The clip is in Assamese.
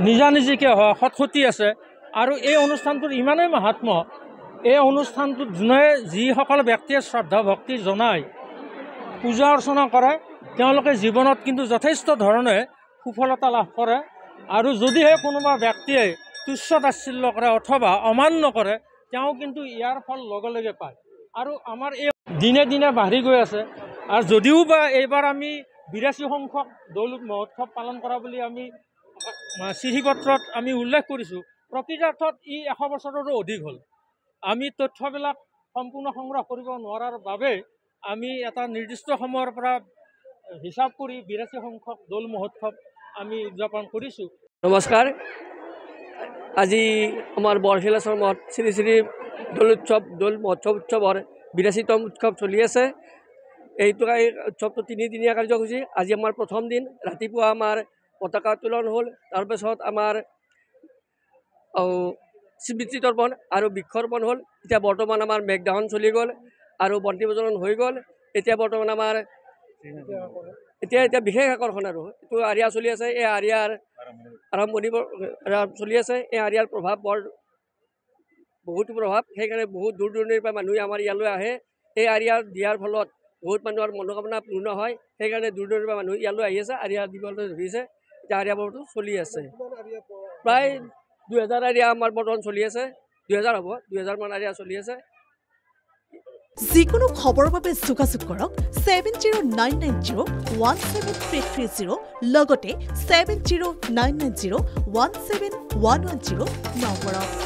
নিজা নিজিকে সৎসতি আছে আৰু এই অনুষ্ঠানটোৰ ইমানেই মাহাত্ম এই অনুষ্ঠানটোত যোনে যিসকল ব্যক্তিয়ে শ্ৰদ্ধা ভক্তি জনায় পূজা অৰ্চনা কৰে তেওঁলোকে জীৱনত কিন্তু যথেষ্ট ধৰণে সফলতা লাভ কৰে আৰু যদিহে কোনোবা ব্যক্তিয়ে তুচ্ছ তাচ্ছিল্য কৰে অথবা অমান্য কৰে তেওঁ কিন্তু ইয়াৰ ফল লগে লগে পায় আৰু আমাৰ এই দিনে দিনে বাঢ়ি গৈ আছে আৰু যদিও বা এইবাৰ আমি 82 সংখ্যক দৌল মহোৎসৱ পালন কৰা বুলি আমি চিঠিপত্ৰত আমি উল্লেখ কৰিছোঁ প্ৰকৃতাৰ্থত ই 100 বছৰৰো অধিক হ'ল আমি তথ্যবিলাক সম্পূৰ্ণ সংগ্ৰহ কৰিব নোৱাৰাৰ বাবে আমি এটা নিৰ্দিষ্ট সময়ৰ পৰা হিচাপ কৰি 82 সংখ্যক দৌল মহোৎসৱ আমি উদযাপন কৰিছোঁ। নমস্কাৰ, আজি আমাৰ বৰশিল আশ্ৰমত শ্ৰী শ্ৰী দৌল মহোৎসৱ উৎসৱৰ 82তম উৎসৱ চলি আছে। এইটো উৎসৱটো 3 দিনীয়া কাৰ্যসূচী। আজি আমাৰ প্ৰথম দিন ৰাতিপুৱা আমাৰ পতাকা উত্তোলন হ'ল, তাৰপিছত আমাৰ স্মৃতি তৰ্পণ আৰু বৃক্ষৰোপণ হ'ল। এতিয়া বৰ্তমান আমাৰ মেঘদাহন চলি গ'ল আৰু বন্তি প্ৰজ্বলন হৈ গ'ল। এতিয়া বৰ্তমান আমাৰ এতিয়া বিশেষ আকৰ্ষণ আৰু এইটো আৰিয়া চলি আছে। এই আৰিয়াৰ আৰম্ভণি চলি আছে। এই আৰিয়াৰ প্ৰভাৱ বহুতো প্ৰভাৱ, সেইকাৰণে বহুত দূৰ দূৰণিৰ পৰা মানুহে আমাৰ ইয়ালৈ আহে। এই আৰিয়া দিয়াৰ ফলত বহুত মানুহৰ মনোকামনা পূৰ্ণ হয়, সেইকাৰণে দূৰ দূৰণিৰ পৰা মানুহ ইয়ালৈ আহি আছে, আৰিয়া দিবলৈ ধৰিছে। এতিয়া আৰিয়া বৰটো চলি আছে, প্ৰায় 2000 আৰিয়া আমাৰ বৰ্তমান চলি আছে। 2000 হ'ব, 2000 মান আৰিয়া চলি আছে। যিকোনো খবৰৰ বাবে যোগাযোগ কৰক 7099017330 লগতে 7099017110 নম্বৰত।